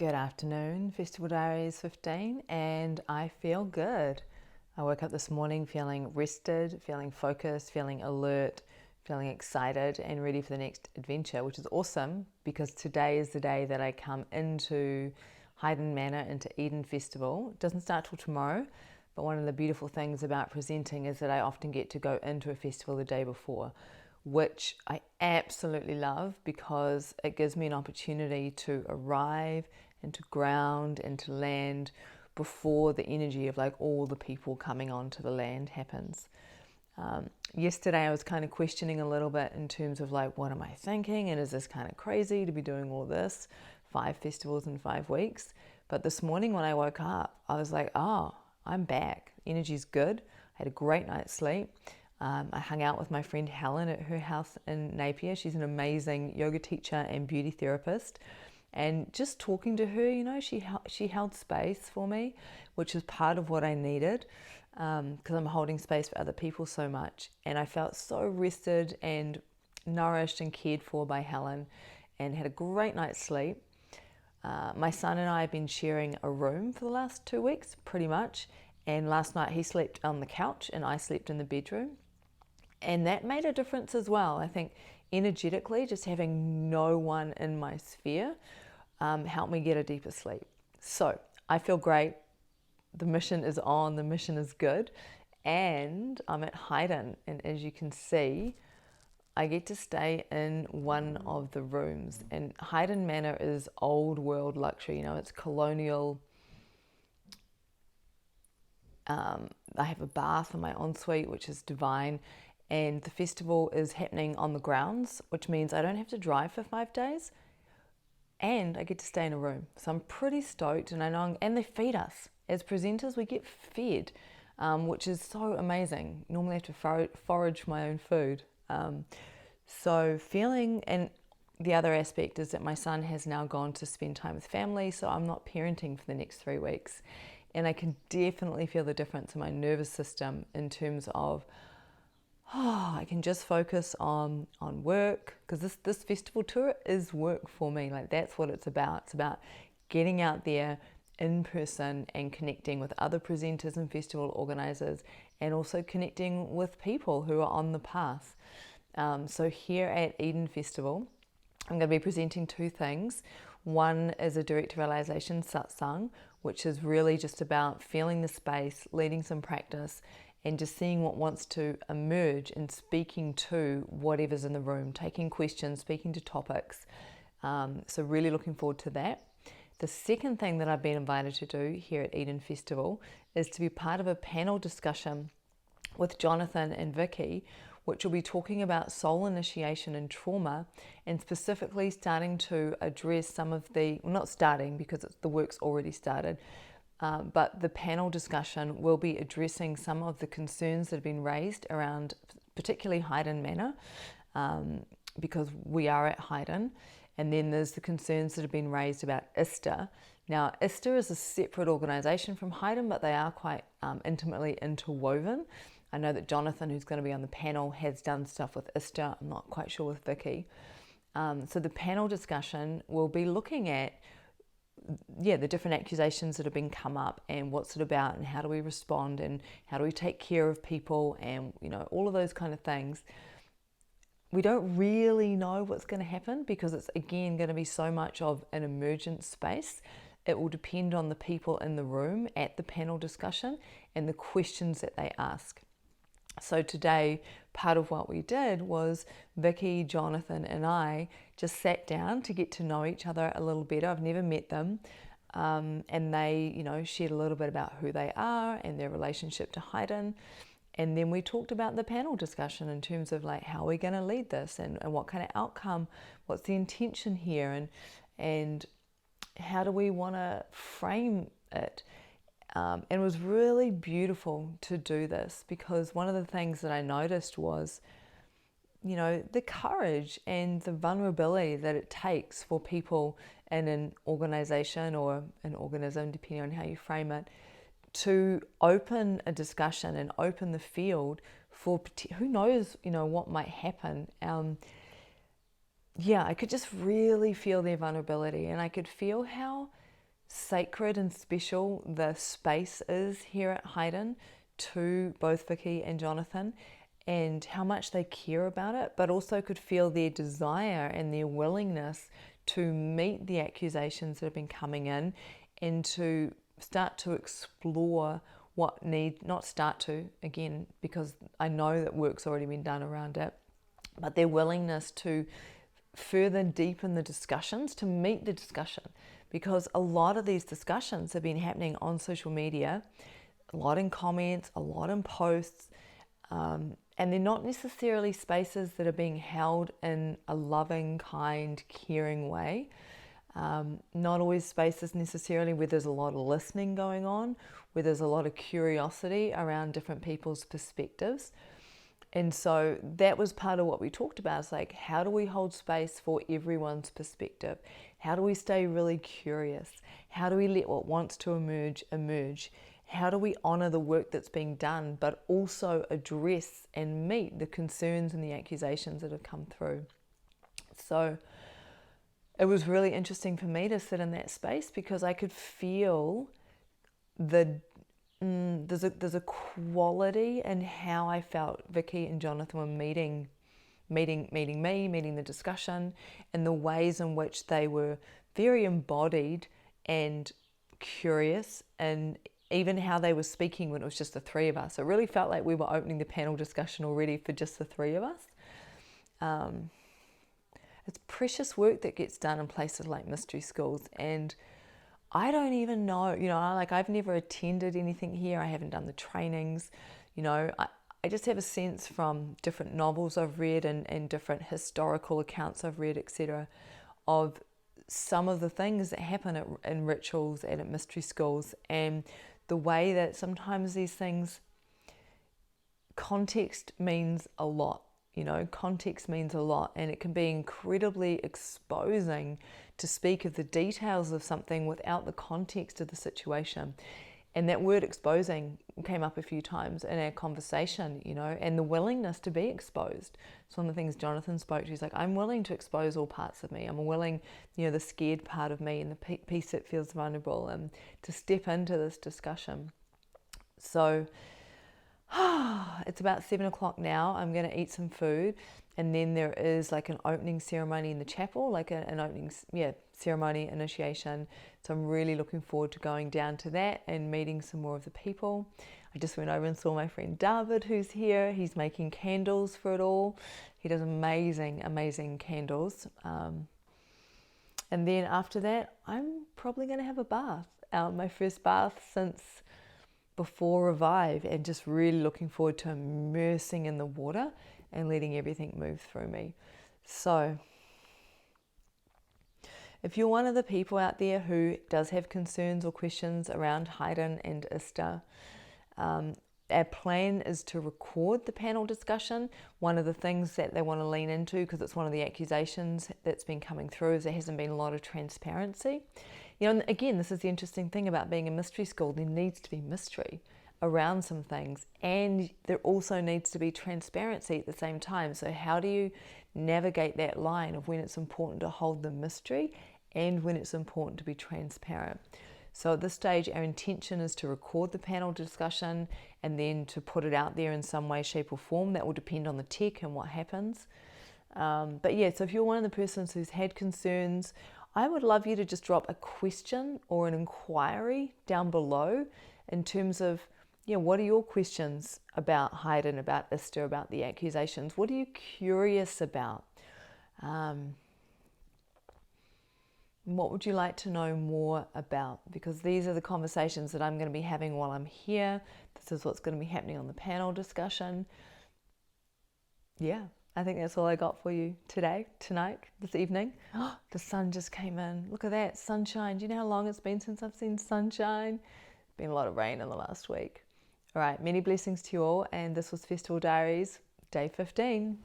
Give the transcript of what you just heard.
Good afternoon, Festival Diaries 15, and I feel good. I woke up this morning feeling rested, feeling focused, feeling alert, feeling excited and ready for the next adventure, which is awesome because today is the day that I come into Highden Manor, into Eden Festival. It doesn't start till tomorrow, but one of the beautiful things about presenting is that I often get to go into a festival the day before, which I absolutely love because it gives me an opportunity to arrive and to ground and to land before the energy of like all the people coming onto the land happens. Yesterday I was kind of questioning a little bit in terms of like, what am I thinking, and is this kind of crazy to be doing all this, 5 festivals in 5 weeks? But this morning when I woke up, I was like, oh, I'm back. Energy's good. I had a great night's sleep. I hung out with my friend Helen at her house in Napier. She's an amazing yoga teacher and beauty therapist. And just talking to her, you know, she held space for me, which is part of what I needed, because I'm holding space for other people so much. And I felt so rested and nourished and cared for by Helen, and had a great night's sleep. My son and I have been sharing a room for the last 2 weeks, pretty much. And last night he slept on the couch and I slept in the bedroom. And that made a difference as well. I think energetically, just having no one in my sphere helped me get a deeper sleep. So I feel great. The mission is on, the mission is good. And I'm at Highden. And as you can see, I get to stay in one of the rooms. And Highden Manor is old world luxury. You know, it's colonial. I have a bath in my ensuite, which is divine. And the festival is happening on the grounds, which means I don't have to drive for 5 days, and I get to stay in a room. So I'm pretty stoked, and I know, and they feed us. As presenters, we get fed, which is so amazing. Normally I have to forage my own food. So feeling, and the other aspect is that my son has now gone to spend time with family, so I'm not parenting for the next 3 weeks. And I can definitely feel the difference in my nervous system in terms of, I can just focus on work, because this festival tour is work for me. Like, that's what it's about. It's about getting out there in person and connecting with other presenters and festival organizers, and also connecting with people who are on the path. So here at Eden Festival, I'm going to be presenting 2 things. One is a Direct Realization Satsang, which is really just about feeling the space, leading some practice, and just seeing what wants to emerge and speaking to whatever's in the room, taking questions, speaking to topics. So really looking forward to that. The second thing that I've been invited to do here at Eden Festival is to be part of a panel discussion with Jonathan and Vicki, which will be talking about soul initiation and trauma, and specifically starting to address some of the, well, not starting because the work's already started, but the panel discussion will be addressing some of the concerns that have been raised around particularly Highden Manor, because we are at Highden. And then there's the concerns that have been raised about ISTA. Now, ISTA is a separate organisation from Highden, but they are quite intimately interwoven. I know that Jonathan, who's going to be on the panel, has done stuff with ISTA. I'm not quite sure with Vicki. So the panel discussion will be looking at the different accusations that have been come up, and what's it about, and how do we respond, and how do we take care of people, and all of those kind of things. We don't really know what's going to happen because it's again going to be so much of an emergent space. It will depend on the people in the room at the panel discussion and the questions that they ask. So today, part of what we did was Vicki, Jonathan and I just sat down to get to know each other a little better. I've never met them. And they, shared a little bit about who they are and their relationship to Highden. And then we talked about the panel discussion in terms of like, how are we going to lead this, and what kind of outcome, what's the intention here, and how do we want to frame it. And it was really beautiful to do this, because one of the things that I noticed was, the courage and the vulnerability that it takes for people in an organization or an organism, depending on how you frame it, to open a discussion and open the field for who knows, what might happen. I could just really feel their vulnerability, and I could feel how sacred and special the space is here at Highden to both Vicki and Jonathan, and how much they care about it, but also could feel their desire and their willingness to meet the accusations that have been coming in and to start to explore what not start to, again, because I know that work's already been done around it, but their willingness to further deepen the discussions, to meet the discussion, because a lot of these discussions have been happening on social media, a lot in comments, a lot in posts, and they're not necessarily spaces that are being held in a loving, kind, caring way. Not always spaces necessarily where there's a lot of listening going on, where there's a lot of curiosity around different people's perspectives. And so that was part of what we talked about. It's like, how do we hold space for everyone's perspective? How do we stay really curious? How do we let what wants to emerge, emerge? How do we honor the work that's being done, but also address and meet the concerns and the accusations that have come through? So it was really interesting for me to sit in that space because I could feel there's a quality in how I felt Vicki and Jonathan were meeting the discussion, and the ways in which they were very embodied and curious, and even how they were speaking when it was just the three of us. It really felt like we were opening the panel discussion already for just the three of us. It's precious work that gets done in places like mystery schools, and I don't even know, I've never attended anything here. I haven't done the trainings, I just have a sense from different novels I've read and different historical accounts I've read, etc., of some of the things that happen in rituals and at mystery schools, and the way that sometimes these things, context means a lot. Context means a lot, and it can be incredibly exposing to speak of the details of something without the context of the situation. And that word exposing came up a few times in our conversation, and the willingness to be exposed. It's one of the things Jonathan spoke to. He's like, I'm willing to expose all parts of me. I'm willing, the scared part of me and the piece that feels vulnerable, and to step into this discussion. So it's about 7 o'clock now. I'm going to eat some food, and then there is like an opening ceremony in the chapel, like an opening ceremony, initiation. So I'm really looking forward to going down to that and meeting some more of the people. I just went over and saw my friend David, who's here. He's making candles for it all. He does amazing candles. And then after that, I'm probably going to have a bath. My first bath since before Revive, and just really looking forward to immersing in the water and letting everything move through me. So if you're one of the people out there who does have concerns or questions around Highden and Ista, our plan is to record the panel discussion. One of the things that they want to lean into, because it's one of the accusations that's been coming through, is there hasn't been a lot of transparency. And again, this is the interesting thing about being a mystery school. There needs to be mystery around some things, and there also needs to be transparency at the same time. So how do you navigate that line of when it's important to hold the mystery and when it's important to be transparent? So at this stage, our intention is to record the panel discussion and then to put it out there in some way, shape or form. That will depend on the tech and what happens. But yeah, so if you're one of the persons who's had concerns, I would love you to just drop a question or an inquiry down below in terms of, what are your questions about Highden, about Ista, about the accusations? What are you curious about? What would you like to know more about? Because these are the conversations that I'm going to be having while I'm here. This is what's going to be happening on the panel discussion. Yeah, I think that's all I got for you today, tonight, this evening. Oh, the sun just came in. Look at that, sunshine. Do you know how long it's been since I've seen sunshine? Been a lot of rain in the last week. All right, many blessings to you all. And this was Festival Diaries, day 15.